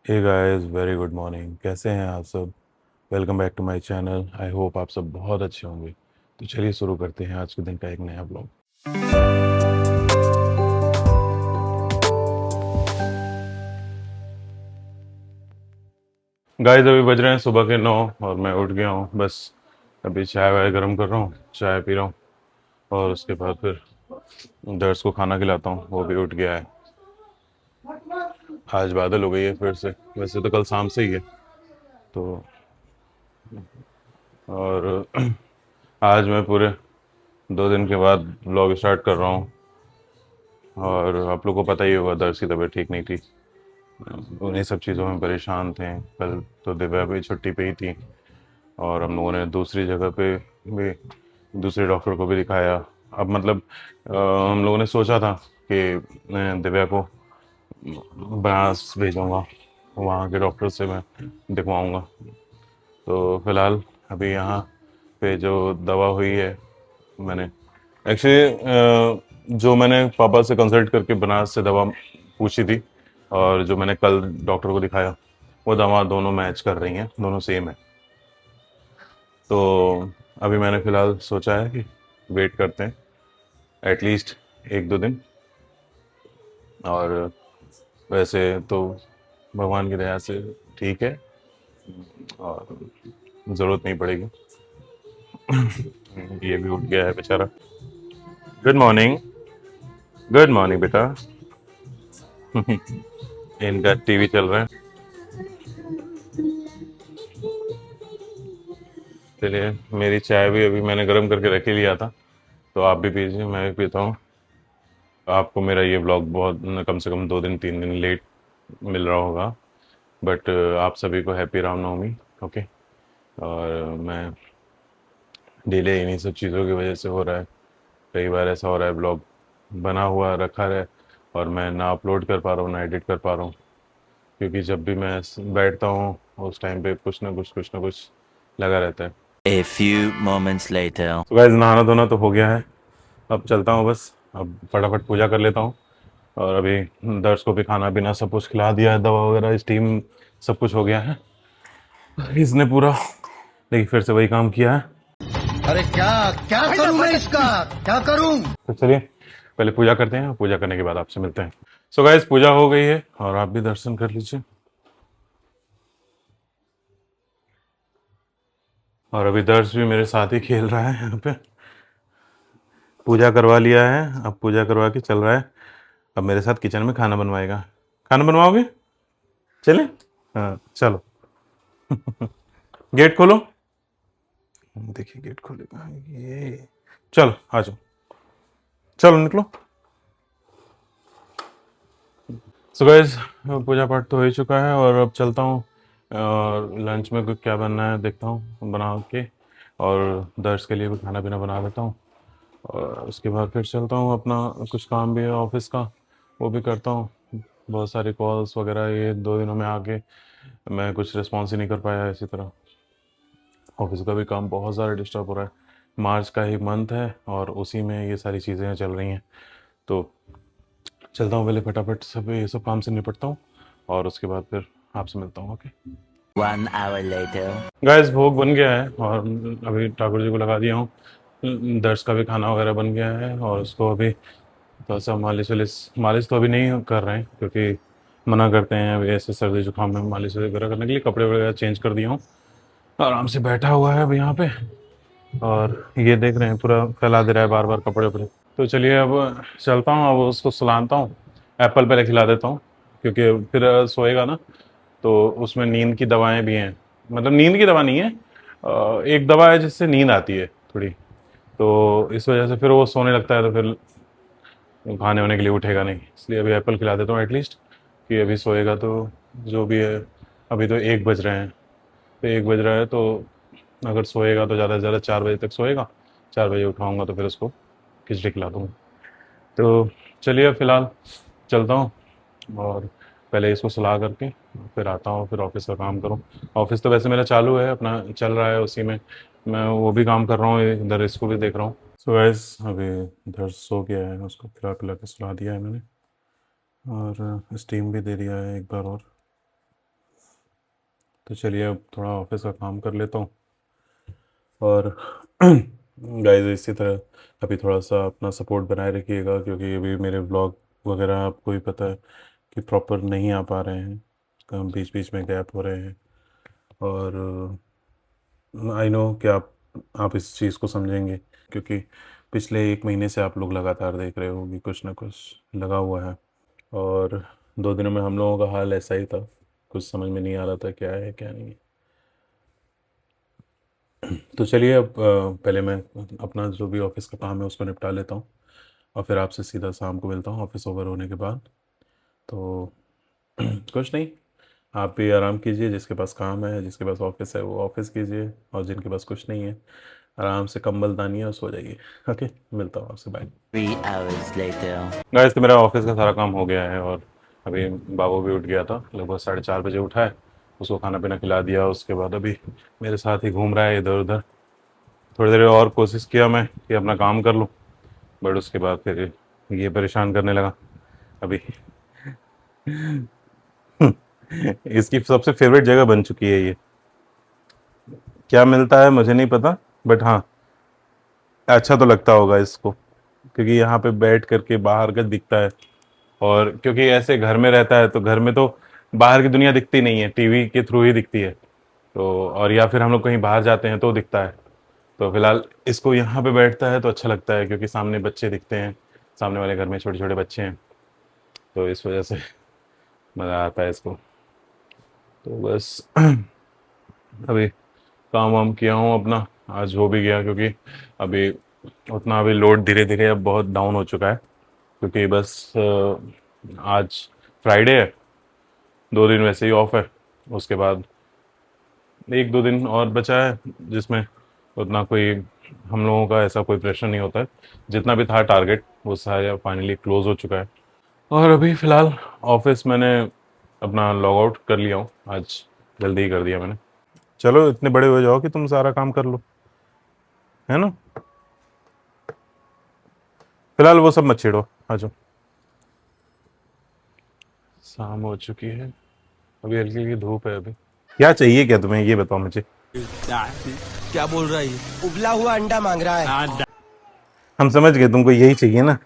हे guys, very good morning. कैसे हैं आप सब? Welcome back to my channel. I hope आप सब बहुत अच्छे होंगे। तो चलिए शुरू करते हैं आज के दिन का एक नया ब्लॉग। गाइस, अभी बज रहे हैं सुबह के 9 और मैं उठ गया हूँ। बस अभी चाय वाय गर्म कर रहा हूँ, चाय पी रहा हूँ और उसके बाद फिर दर्श को खाना खिलाता हूँ। वो भी उठ गया है। आज बादल हो गई है फिर से। वैसे तो कल शाम से ही है। तो और आज मैं पूरे 2 दिन के बाद ब्लॉग स्टार्ट कर रहा हूँ। और आप लोग को पता ही होगा, दर्श की तबीयत ठीक नहीं थी। उन्हीं सब चीज़ों में परेशान थे। कल तो दिव्या भी छुट्टी पे ही थी और हम लोगों ने दूसरी जगह पे भी दूसरे डॉक्टर को भी दिखाया। अब मतलब हम लोगों ने सोचा था कि मैं दिव्या को बनारस भेजूँगा, वहाँ के डॉक्टर से मैं दिखवाऊँगा। तो फिलहाल अभी यहाँ पे जो दवा हुई है, मैंने एक्चुअली जो मैंने पापा से कंसल्ट करके बनारस से दवा पूछी थी और जो मैंने कल डॉक्टर को दिखाया, वो दवा दोनों मैच कर रही हैं, दोनों सेम है। तो अभी मैंने फ़िलहाल सोचा है कि वेट करते हैं एटलीस्ट 1-2 दिन। और वैसे तो भगवान की दया से ठीक है और ज़रूरत नहीं पड़ेगी। ये भी उठ गया है बेचारा। Good morning. गुड मॉर्निंग बेटा। इनका टीवी चल रहा है। चलिए, मेरी चाय भी अभी मैंने गर्म करके रख ही लिया था, तो आप भी पीजिए, मैं भी पीता हूँ। आपको मेरा ये व्लॉग बहुत कम से कम 2 दिन 3 दिन लेट मिल रहा होगा, बट आप सभी को हैप्पी रामनवमी। ओके। और मैं डिले इन्हीं सब चीज़ों की वजह से हो रहा है। कई बार ऐसा हो रहा है ब्लॉग बना हुआ रखा है और मैं ना अपलोड कर पा रहा हूँ ना एडिट कर पा रहा हूँ, क्योंकि जब भी मैं बैठता हूँ उस टाइम पे कुछ ना कुछ लगा रहता है। A few moments later. तो गाइस, नहाना धोना तो हो गया है। अब चलता हूँ, बस अब फटाफट पूजा कर लेता हूँ। और अभी दर्श को भी खाना पीना सब कुछ खिला दिया है, दवा वगैरह स्टीम सब कुछ हो गया है। इसने पूरा देखिए फिर से वही काम किया है। अरे क्या क्या करूं मैं इसका क्या करूं। तो चलिए पहले पूजा करते हैं, पूजा करने के बाद आपसे मिलते हैं। सो गाइस, पूजा हो गई है और आप भी दर्शन कर लीजिए। और अभी दर्श भी मेरे साथ ही खेल रहा है यहाँ पे। पूजा करवा लिया है, अब पूजा करवा के चल रहा है। अब मेरे साथ किचन में खाना बनवाएगा। खाना बनवाओगे? चले? हाँ चलो। गेट खोलो। देखिए गेट खोलेगा ये। चलो आ जाओ, चलो निकलो। सो गाइस, पूजा पाठ तो हो ही चुका है और अब चलता हूँ और लंच में कुछ क्या बनना है देखता हूँ बना के, और दर्श के लिए भी खाना पीना बना देता हूँ। और उसके बाद फिर चलता हूँ, अपना कुछ काम भी है ऑफिस का, वो भी करता हूँ। बहुत सारी कॉल्स वगैरह ये 2 दिनों में आके मैं कुछ रिस्पॉन्स ही नहीं कर पाया। इसी तरह ऑफिस का भी काम बहुत ज़्यादा डिस्टर्ब हो रहा है। मार्च का ही मंथ है और उसी में ये सारी चीज़ें चल रही हैं। तो चलता हूँ, पहले फटाफट सब ये सब काम से निपटता हूँ और उसके बाद फिर आपसे मिलता हूँ। Okay 1 hour later. गाइस, भोग बन गया है और अभी ठाकुर जी को लगा दिया हूँ। दर्श का भी खाना वगैरह बन गया है और उसको अभी थोड़ा सा मालिश वालिश, मालिश तो अभी नहीं कर रहे हैं क्योंकि मना करते हैं अभी ऐसे सर्दी जुकाम में मालिश वगैरह करने के लिए। कपड़े वगैरह चेंज कर दिया हूँ, आराम से बैठा हुआ है अभी यहाँ पे। और ये देख रहे हैं पूरा फैला दे रहा है बार बार कपड़े वपड़े। तो चलिए अब चलता हूँ, अब उसको सुलाता हूँ। एप्पल पहले खिला देता हूँ क्योंकि फिर सोएगा ना। तो उसमें नींद की दवाएं भी हैं, मतलब नींद की दवा नहीं है, एक दवा है जिससे नींद आती है थोड़ी। तो इस वजह से फिर वो सोने लगता है, तो फिर खाने वाने के लिए उठेगा नहीं, इसलिए अभी एप्पल खिला देता हूँ एटलीस्ट, कि अभी सोएगा तो जो भी है। अभी तो 1 बज रहे हैं, तो 1 बज रहा है तो अगर सोएगा तो ज़्यादा से ज़्यादा 4 बजे तक सोएगा। 4 बजे उठाऊँगा तो फिर उसको खिचड़ी खिला दूँगा। तो चलिए अब फ़िलहाल चलता हूँ और पहले इसको सुला करके फिर आता हूँ, फिर ऑफिस का काम करूँ। ऑफिस तो वैसे मेरा चालू है, अपना चल रहा है, उसी में मैं वो भी काम कर रहा हूँ, इधर इसको भी देख रहा हूँ। सो गाइस, अभी इधर सो गया है, उसको खिला पिला के सुला दिया है मैंने और स्टीम भी दे दिया है एक बार और। तो चलिए अब थोड़ा ऑफिस का काम कर लेता हूँ। और गाइस इसी तरह अभी थोड़ा सा अपना सपोर्ट बनाए रखिएगा, क्योंकि अभी मेरे व्लॉग वगैरह आपको ही पता है कि प्रॉपर नहीं आ पा रहे हैं, कम बीच बीच में गैप हो रहे हैं। और आई नो कि आप इस चीज़ को समझेंगे, क्योंकि पिछले 1 महीने से आप लोग लगातार देख रहे हो कि कुछ ना कुछ लगा हुआ है। और 2 दिनों में हम लोगों का हाल ऐसा ही था, कुछ समझ में नहीं आ रहा था क्या है क्या नहीं। तो चलिए अब पहले मैं अपना जो भी ऑफिस का काम है उसको निपटा लेता हूँ, और फिर आपसे सीधा शाम को मिलता हूँ ऑफिस ओवर होने के बाद। तो कुछ नहीं, आप भी आराम कीजिए, जिसके पास काम है, जिसके पास ऑफिस है वो ऑफिस कीजिए, और जिनके पास कुछ नहीं है आराम से कंबल दानिए और सो जाइए। ओके, मिलता हूँ आपसे, बाय। 3 hours later. गाइस तो मेरा ऑफिस का सारा काम हो गया है, और अभी बाबू भी उठ गया था, लगभग 4:30 बजे उठा है। उसको खाना पीना खिला दिया, उसके बाद अभी मेरे साथ ही घूम रहा है इधर उधर। थोड़ी देर और कोशिश किया मैं कि अपना काम कर लूँ, बट उसके बाद फिर ये परेशान करने लगा अभी। इसकी सबसे फेवरेट जगह बन चुकी है ये। क्या मिलता है मुझे नहीं पता, बट हाँ अच्छा तो लगता होगा इसको, क्योंकि यहाँ पे बैठ करके बाहर का दिखता है। और क्योंकि ऐसे घर में रहता है तो घर में तो बाहर की दुनिया दिखती नहीं है, टीवी के थ्रू ही दिखती है। तो और या फिर हम लोग कहीं बाहर जाते हैं तो दिखता है। तो फिलहाल इसको यहाँ पे बैठता है तो अच्छा लगता है, क्योंकि सामने बच्चे दिखते हैं, सामने वाले घर में छोटे छोटे बच्चे हैं, तो इस वजह से मज़ा आता है इसको। तो बस अभी काम वाम किया हूँ अपना, आज हो भी गया, क्योंकि अभी उतना अभी लोड धीरे धीरे अब बहुत डाउन हो चुका है, क्योंकि बस आज फ्राइडे है, 2 दिन वैसे ही ऑफ है। उसके बाद 1-2 दिन और बचा है, जिसमें उतना कोई हम लोगों का ऐसा कोई प्रेशर नहीं होता है। जितना भी था टारगेट वो सारा फाइनली क्लोज हो चुका है। और अभी फ़िलहाल ऑफिस मैंने अपना लॉग आउट कर लिया हूँ, आज जल्दी ही कर दिया मैंने। चलो इतने बड़े हो जाओ कि तुम सारा काम कर लो, है ना। फिलहाल वो सब मत छेड़ो, आ जाओ। शाम हो चुकी है, अभी हल्की हल्की धूप है अभी। क्या चाहिए क्या तुम्हें, ये बताओ मुझे। क्या बोल रहा है ये? उबला हुआ अंडा मांग रहा है। हम समझ गए तुमको यही चाहिए ना,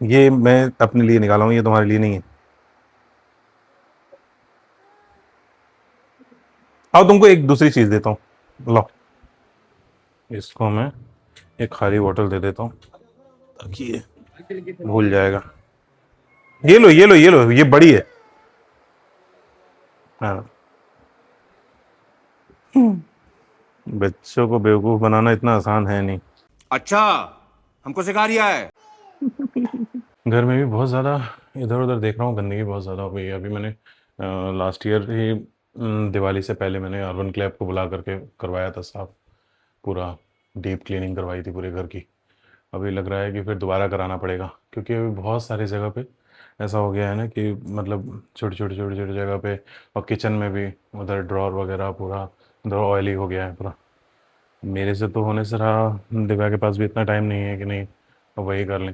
ये मैं अपने लिए निकाला हूँ, ये तुम्हारे लिए नहीं है। आओ तुमको एक दूसरी चीज़ देता हूँ, लो। इसको मैं एक खाली बोतल दे देता हूँ, ताकि ये भूल जाएगा। ये लो ये लो ये लो, ये बड़ी है। हाँ, बच्चों को बेवकूफ़ बनाना इतना आसान है नहीं। अच्छा, हमको सिखा रिया है। घर में भी बहुत ज़्यादा इधर उधर देख रहा हूँ, गंदगी बहुत ज़्यादा हो गई है। अभी मैंने लास्ट ईयर ही दिवाली से पहले मैंने अर्बन क्लैब को बुला करके करवाया था साफ, पूरा डीप क्लीनिंग करवाई थी पूरे घर की। अभी लग रहा है कि फिर दोबारा कराना पड़ेगा, क्योंकि अभी बहुत सारी जगह पे ऐसा हो गया है ना कि मतलब छोटी छोटी जगह पे, और किचन में भी उधर ड्रॉर वगैरह पूरा उधर ऑयली हो गया है पूरा। मेरे से तो होने से रहा, दिव्या के पास भी इतना टाइम नहीं है कि नहीं वही कर लें।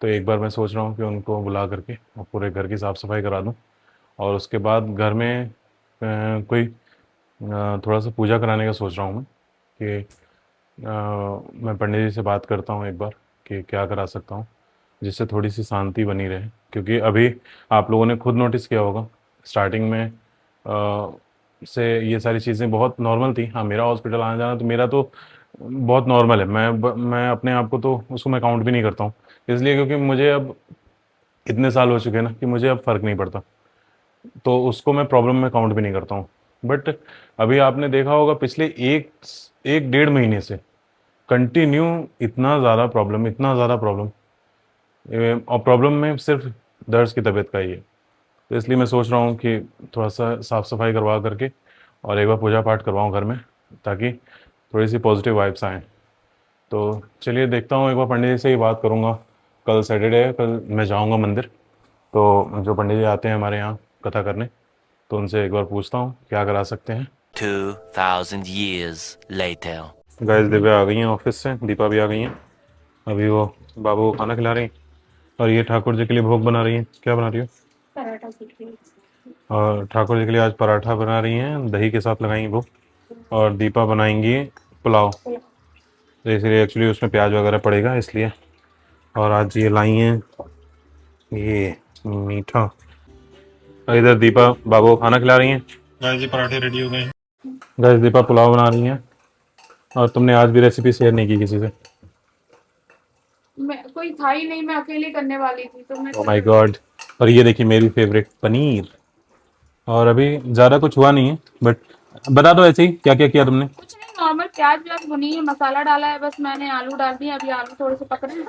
तो एक बार मैं सोच रहा हूँ कि उनको बुला करके और पूरे घर की साफ़ सफाई करा दूँ, और उसके बाद घर में कोई थोड़ा सा पूजा कराने का सोच रहा हूँ मैं, कि मैं पंडित जी से बात करता हूँ एक बार कि क्या करा सकता हूँ, जिससे थोड़ी सी शांति बनी रहे। क्योंकि अभी आप लोगों ने खुद नोटिस किया होगा, स्टार्टिंग में से ये सारी चीज़ें बहुत नॉर्मल थी। हाँ, मेरा हॉस्पिटल आना जाना तो मेरा तो बहुत नॉर्मल है, मैं अपने आप को तो उसको मैं काउंट भी नहीं करता हूँ, इसलिए क्योंकि मुझे अब इतने साल हो चुके हैं ना कि मुझे अब फ़र्क नहीं पड़ता, तो उसको मैं प्रॉब्लम में काउंट भी नहीं करता हूँ। बट अभी आपने देखा होगा पिछले एक 1-1.5 महीने से कंटिन्यू इतना ज़्यादा प्रॉब्लम, और प्रॉब्लम में सिर्फ दर्द की तबीयत का ही है। तो इसलिए मैं सोच रहा हूँ कि थोड़ा सा साफ़ सफाई करवा करके और एक बार पूजा पाठ करवाऊँ घर में, ताकि थोड़ी सी पॉजिटिव वाइब्स आएँ। तो चलिए देखता हूँ, एक बार पंडित जी से ही बात करूँगा। कल सैटरडे है, कल मैं जाऊँगा मंदिर, तो जो पंडित जी आते हैं हमारे यहाँ कथा करने, तो उनसे एक बार पूछता हूँ क्या करा सकते हैं। 2,000 years later. गाइस दिव्या आ गई हैं ऑफिस से, दीपा भी आ गई हैं। अभी वो बाबू को खाना खिला रही हैं, और ये ठाकुर जी के लिए भोग बना रही हैं। क्या बना रही हो? पराठा सीख रही हूँ। और ठाकुर जी के लिए आज पराठा बना रही हैं, दही के साथ लगाएंगी वो। और दीपा बनाएंगी पुलाव, तो इसलिए एक्चुअली उसमें प्याज वगैरह पड़ेगा इसलिए। और आज ये लाई हैं ये मीठा। और इधर दीपा बाबू को खाना खिला रही हैं। गाइस, ये पराठे रेडी हो गए हैं। गाइस, दीपा पुलाव बना रही हैं। और तुमने आज भी रेसिपी शेयर नहीं की किसी से। मैं कोई था ही नहीं, मैं अकेले करने वाली थी तो मैं ओह माय गॉड। और ये देखिए मेरी फेवरेट पनीर। और अभी ज़्यादा कुछ हुआ नहीं है, बट बता दो ऐसे ही क्या क्या किया तुमने। कुछ नहीं, नॉर्मल प्याज व्याज भुनी है, मसाला डाला है बस, मैंने आलू डाल दिए, अभी आलू थोड़े से पक रहे हैं।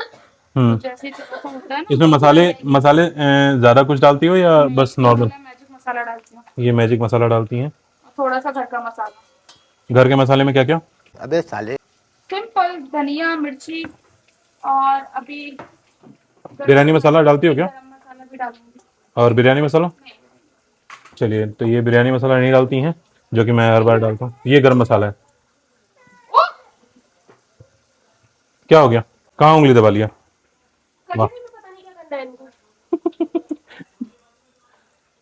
हम्म। जैसे ही थोड़ा सा होता है ना, इसमें मसाले मसाले ज़्यादा कुछ डालती हो या बस नॉर्मल? मैं मैजिक मसाला डालती हूँ, ये मैजिक मसाला डालती हैं। और थोड़ा सा घर का मसाला। घर के मसाले में क्या क्या? अबे साले। सिंपल धनिया मिर्ची, और अभी बिरयानी मसाला डालती हो क्या? गरम मसाला भी डालूंगी। और बिरयानी मसाला? चलिए, तो ये बिरयानी मसाला नहीं डालती हैं, जो कि मैं हर बार डालता हूँ। ये गरम मसाला है। क्या हो गया? कहाँ उंगली दबा लिया? वाह। कढ़ी में पता नहीं क्या करना है इनको।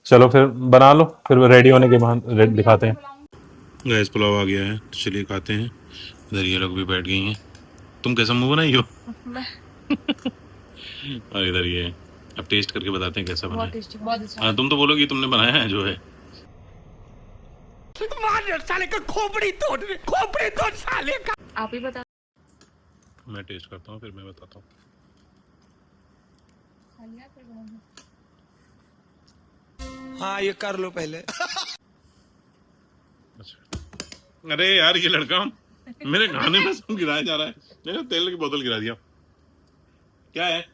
चलो फिर बना लो, फिर रेडी होने के बाद दिखाते हैं। गैस पुलाव आ गया है, तो चलिए खाते हैं। इधर ये लोग भी बैठ गई हैं। तुम कैसा मुंह बनाई हो? और इधर ये, अब टेस्ट करके बताते हैं कैसा बना है। बहुत अच्छा। हाँ, तुम तो बोलोगी तुमने बनाया है जो है। आप ही बता। मैं टेस्ट करता हूँ फिर मैं बताता हूँ। हाँ ये कर लो पहले। अच्छा। अरे यार, ये लड़का मेरे खाने में सब गिराया जा रहा है। मैंने तेल की बोतल गिरा दिया। क्या है?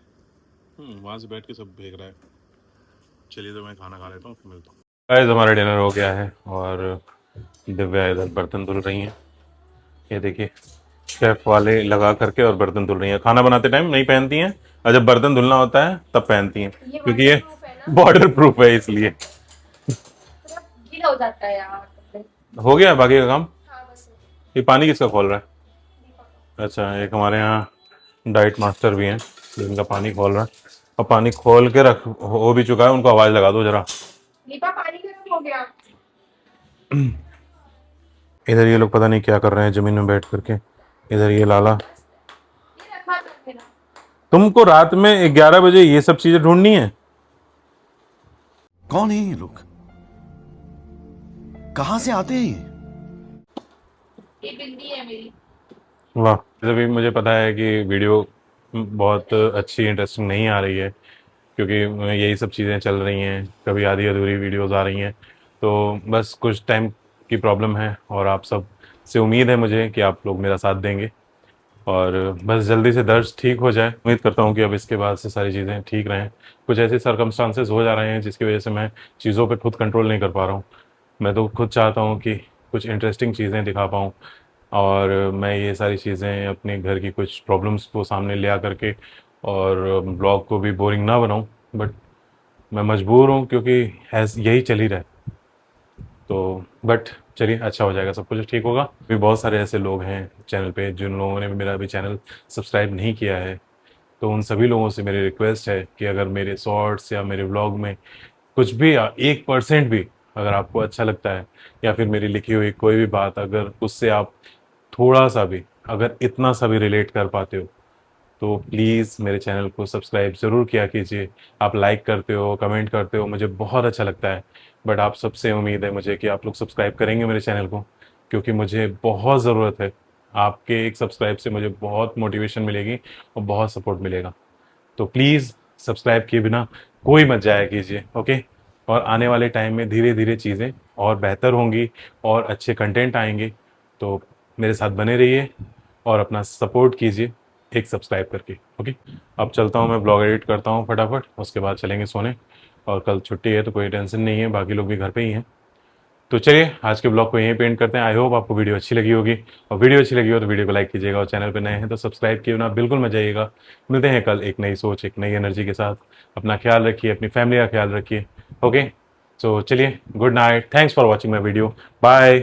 वहां से बैठ के सब फेंक रहा है। चलिए, तो मैं खाना खा लेता हूँ, फिर मिलता हूँ। गाइस, हमारा डिनर हो गया है और दिव्या इधर बर्तन धुल रही हैं। ये देखिए, शेफ वाले लगा करके और बर्तन धुल रही हैं। खाना बनाते टाइम नहीं पहनती हैं, और जब बर्तन धुलना होता है तब पहनती हैं, क्योंकि ये बॉर्डर प्रूफ है इसलिए। गीला हो जाता है यार। हो गया बाकी का काम। हाँ बस। ये पानी किसका खोल रहा है? अच्छा, एक हमारे यहाँ डाइट मास्टर भी हैं जिनका पानी खोल रहा है। और पानी खोल के रख हो भी चुका है, उनको आवाज लगा दो जरा। दीपा पानी गर्म हो गया। इधर ये लोग पता नहीं क्या कर रहे हैं जमीन में बैठ करके। इधर ये लाला, ये रखा कर देना। तुमको रात में 11 बजे ये सब चीजें ढूंढनी है? कौन है ये लोग? कहां से आते हैं ये? ये बिंदी है मेरी। वाह। अभी मुझे पता है कि वीडियो बहुत अच्छी इंटरेस्टिंग नहीं आ रही है, क्योंकि यही सब चीज़ें चल रही हैं, कभी आधी अधूरी वीडियोस आ रही हैं। तो बस कुछ टाइम की प्रॉब्लम है, और आप सब से उम्मीद है मुझे कि आप लोग मेरा साथ देंगे, और बस जल्दी से दर्द ठीक हो जाए। उम्मीद करता हूँ कि अब इसके बाद से सारी चीज़ें ठीक रहें। कुछ ऐसे सर्कमस्टांसेस हो जा रहे हैं जिसकी वजह से मैं चीज़ों पे खुद कंट्रोल नहीं कर पा रहा हूँ। मैं तो खुद चाहता हूँ कि कुछ इंटरेस्टिंग चीज़ें दिखा पाऊँ, और मैं ये सारी चीज़ें अपने घर की कुछ प्रॉब्लम्स को सामने ले आ करके और ब्लॉग को भी बोरिंग ना बनाऊँ, बट मैं मजबूर हूँ क्योंकि यही चल ही रहा है। तो बट चलिए, अच्छा हो जाएगा, सब कुछ ठीक होगा। भी बहुत सारे ऐसे लोग हैं चैनल पे जिन लोगों ने मेरा अभी चैनल सब्सक्राइब नहीं किया है, तो उन सभी लोगों से मेरी रिक्वेस्ट है कि अगर मेरे शॉर्ट्स या मेरे व्लॉग में कुछ भी 1% भी अगर आपको अच्छा लगता है, या फिर मेरी लिखी हुई कोई भी बात अगर उससे आप थोड़ा सा भी, अगर इतना सा भी रिलेट कर पाते हो, तो प्लीज़ मेरे चैनल को सब्सक्राइब ज़रूर किया कीजिए। आप लाइक करते हो, कमेंट करते हो, मुझे बहुत अच्छा लगता है। बट आप सबसे उम्मीद है मुझे कि आप लोग सब्सक्राइब करेंगे मेरे चैनल को, क्योंकि मुझे बहुत ज़रूरत है। आपके एक सब्सक्राइब से मुझे बहुत मोटिवेशन मिलेगी और बहुत सपोर्ट मिलेगा। तो प्लीज़ सब्सक्राइब किए बिना कोई मत जाया कीजिए, ओके। और आने वाले टाइम में धीरे धीरे चीज़ें और बेहतर होंगी और अच्छे कंटेंट आएंगे, तो मेरे साथ बने रहिए और अपना सपोर्ट कीजिए एक सब्सक्राइब करके, ओके। अब चलता हूँ, मैं ब्लॉग एडिट करता हूँ फटाफट, उसके बाद चलेंगे सोने। और कल छुट्टी है तो कोई टेंशन नहीं है, बाकी लोग भी घर पे ही हैं। तो चलिए, आज के ब्लॉग को यहीं पे एंड करते हैं। आई होप आपको वीडियो अच्छी लगी होगी, और वीडियो अच्छी लगी हो तो वीडियो को लाइक कीजिएगा, और चैनल पे नए हैं तो सब्सक्राइब किए बिना बिल्कुल मत जाइएगा। मिलते हैं कल एक नई सोच, एक नई एनर्जी के साथ। अपना ख्याल रखिए, अपनी फैमिली का ख्याल रखिए, ओके। सो चलिए, good night, thanks for watching my video, bye.